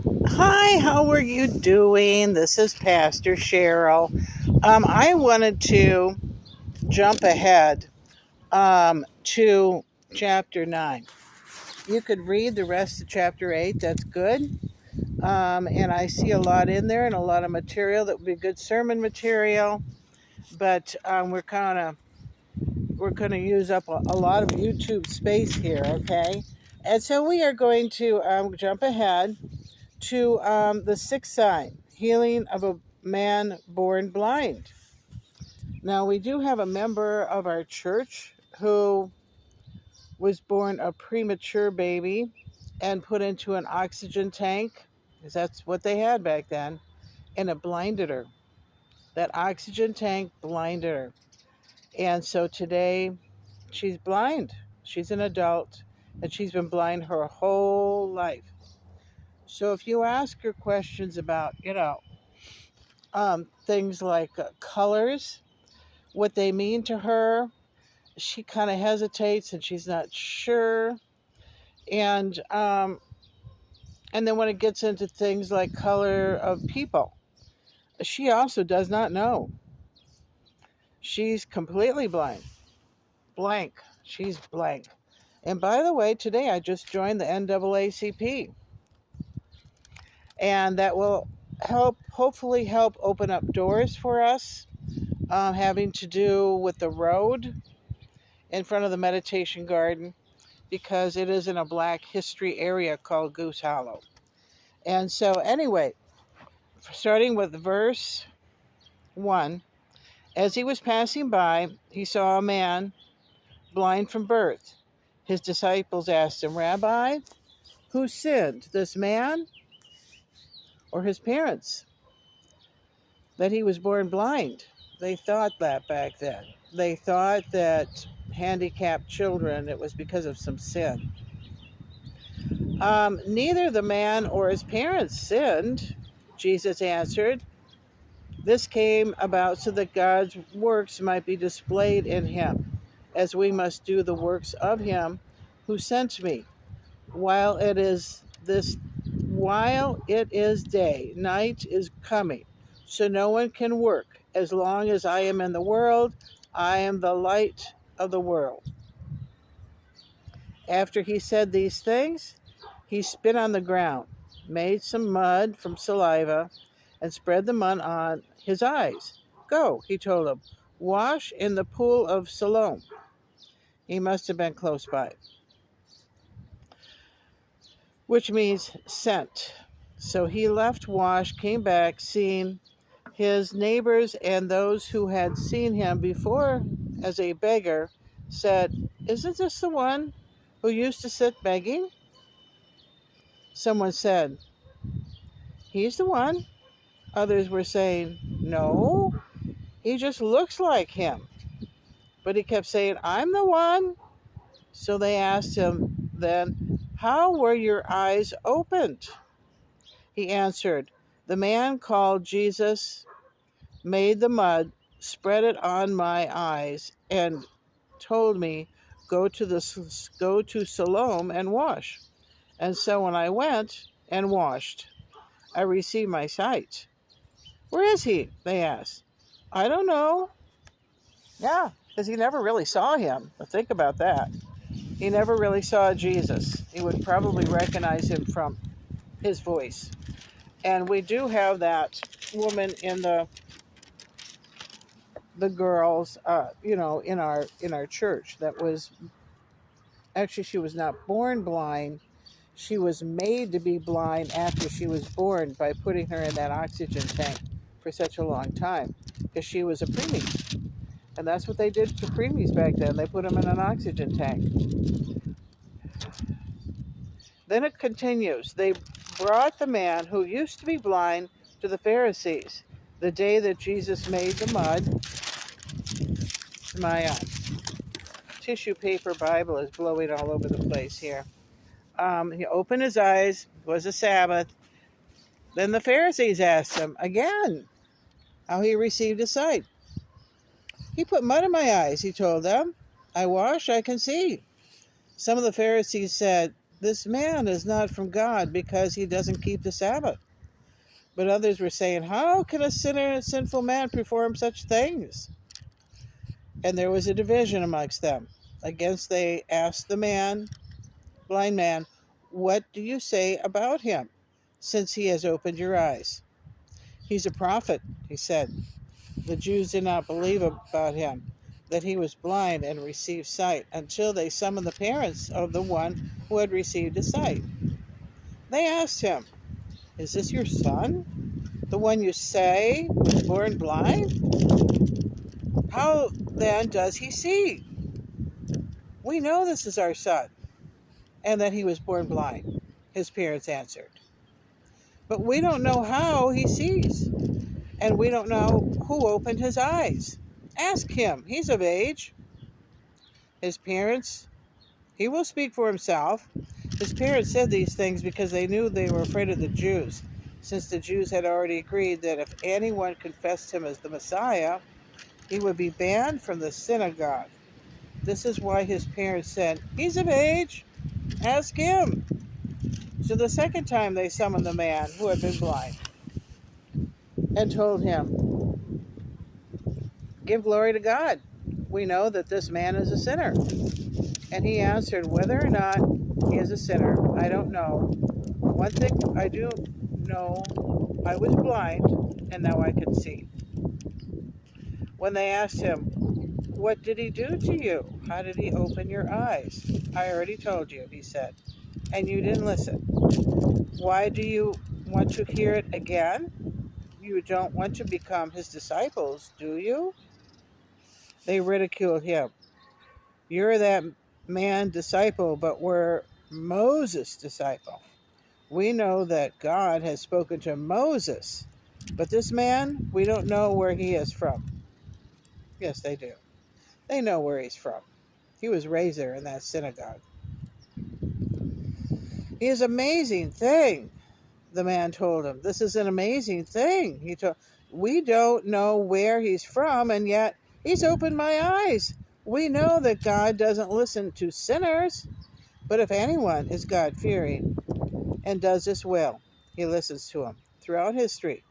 Hi, how are you doing? This is Pastor Cheryl. I wanted to jump ahead to chapter 9. You could read the rest of chapter 8, that's good. And I see a lot in there and a lot of material that would be good sermon material, but we're going to use up a lot of YouTube space here, okay? And so we are going to jump ahead to the sixth sign, healing of a man born blind. Now, we do have a member of our church who was born a premature baby and put into an oxygen tank, because that's what they had back then, and it blinded her. That oxygen tank blinded her. And so today, she's blind. She's an adult, and she's been blind her whole life. So if you ask her questions about, things like colors, what they mean to her, she kind of hesitates and she's not sure. And and then when it gets into things like color of people, she also does not know. She's completely blind, blank. She's blank. And by the way, today I just joined the NAACP, and that will hopefully help open up doors for us, having to do with the road in front of the meditation garden, because it is in a Black history area called Goose Hollow. And so, anyway, starting with verse 1, as he was passing by, he saw a man blind from birth. His disciples asked him, Rabbi, who sinned, this man or his parents, that he was born blind? They thought that back then. They thought that handicapped children, it was because of some sin. Neither the man or his parents sinned, Jesus answered. This came about so that God's works might be displayed in him, as we must do the works of him who sent me. While it is day, night is coming, so no one can work. As long as I am in the world, I am the light of the world. After he said these things, he spit on the ground, made some mud from saliva, and spread the mud on his eyes. Go, he told him, wash in the pool of Siloam. He must have been close by, which means sent. So he left, washed, came back, seeing his neighbors and those who had seen him before as a beggar said, Isn't this the one who used to sit begging? Someone said, He's the one. Others were saying, No, he just looks like him. But he kept saying, I'm the one. So they asked him then, How were your eyes opened? He answered, The man called Jesus made the mud, spread it on my eyes, and told me, go to Siloam and wash. And so when I went and washed, I received my sight. Where is he? They asked. I don't know. Yeah, because he never really saw him. But think about that. He never really saw Jesus. He would probably recognize him from his voice. And we do have that woman in the girls, in our church that was actually, she was not born blind. She was made to be blind after she was born by putting her in that oxygen tank for such a long time, because she was a preemie. And that's what they did to preemies back then. They put them in an oxygen tank. Then it continues. They brought the man who used to be blind to the Pharisees the day that Jesus made the mud. My tissue paper Bible is blowing all over the place here. He opened his eyes. It was a Sabbath. Then the Pharisees asked him again how he received his sight. He put mud in my eyes, he told them. I wash, I can see. Some of the Pharisees said, This man is not from God because he doesn't keep the Sabbath. But others were saying, how can a sinner and sinful man perform such things? And there was a division amongst them. Against they asked the blind man, what do you say about him, since he has opened your eyes? He's a prophet, he said. The Jews did not believe about him, that he was blind and received sight, until they summoned the parents of the one who had received his sight. They asked him, is this your son, the one you say was born blind? How then does he see? We know this is our son, and that he was born blind, his parents answered. But we don't know how he sees, and we don't know who opened his eyes. Ask him, he's of age. His parents, he will speak for himself. His parents said these things because they knew they were afraid of the Jews, since the Jews had already agreed that if anyone confessed him as the Messiah, he would be banned from the synagogue. This is why his parents said, he's of age, ask him. So the second time they summoned the man who had been blind and told him, give glory to God. We know that this man is a sinner. And he answered, whether or not he is a sinner, I don't know. One thing I do know, I was blind, and now I can see. When they asked him, what did he do to you? How did he open your eyes? I already told you, he said, and you didn't listen. Why do you want to hear it again? You don't want to become his disciples, do you? They ridiculed him. You're that man disciple, but we're Moses' disciple. We know that God has spoken to Moses, but this man, we don't know where he is from. Yes, they do. They know where he's from. He was raised there in that synagogue. He is an amazing thing, the man told him. This is an amazing thing. He told, we don't know where he's from, and yet he's opened my eyes. We know that God doesn't listen to sinners, but if anyone is God-fearing and does his will, he listens to him. Throughout history,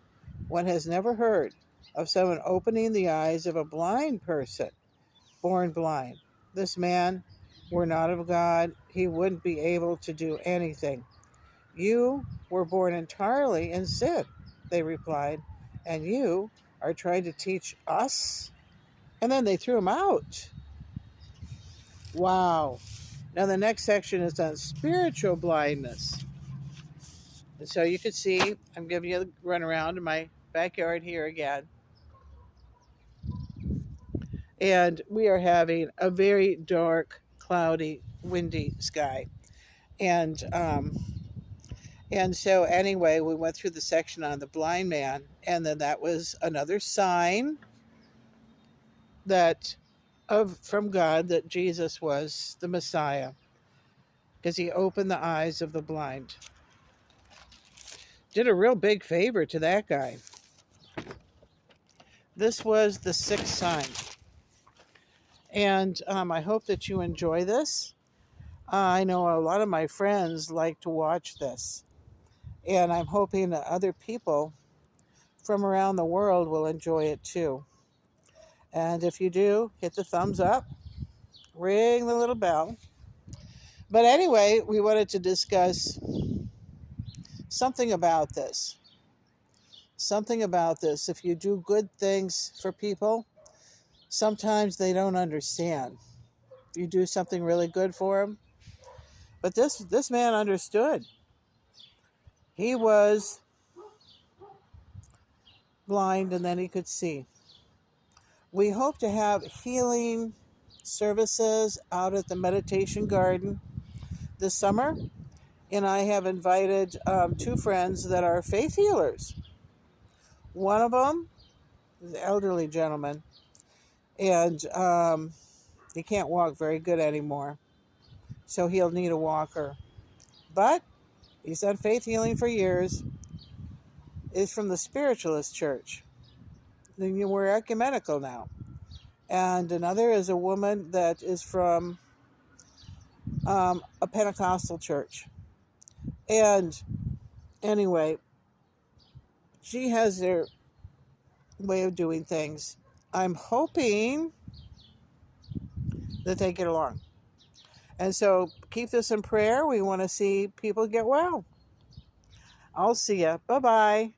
one has never heard of someone opening the eyes of a blind person, born blind. This man were not of God, he wouldn't be able to do anything. You were born entirely in sin, they replied, and you are trying to teach us? And then they threw him out. Wow. Now the next section is on spiritual blindness. And so you can see, I'm giving you a run around in my backyard here again. And we are having a very dark, cloudy, windy sky. And so anyway, we went through the section on the blind man, and then that was another sign that from God that Jesus was the Messiah, because he opened the eyes of the blind. Did a real big favor to that guy. This was the sixth sign. And I hope that you enjoy this. I know a lot of my friends like to watch this. And I'm hoping that other people from around the world will enjoy it too. And if you do, hit the thumbs up, ring the little bell. But anyway, we wanted to discuss something about this. Something about this. If you do good things for people, sometimes they don't understand. You do something really good for them. But this man understood. He was blind and then he could see. We hope to have healing services out at the meditation garden this summer. And I have invited 2 friends that are faith healers. One of them is an elderly gentleman, and he can't walk very good anymore, so he'll need a walker. But he's done faith healing for years, is from the Spiritualist Church. We're ecumenical now. And another is a woman that is from a Pentecostal church. And anyway, she has their way of doing things. I'm hoping that they get along. And so keep this in prayer. We want to see people get well. I'll see ya. Bye-bye.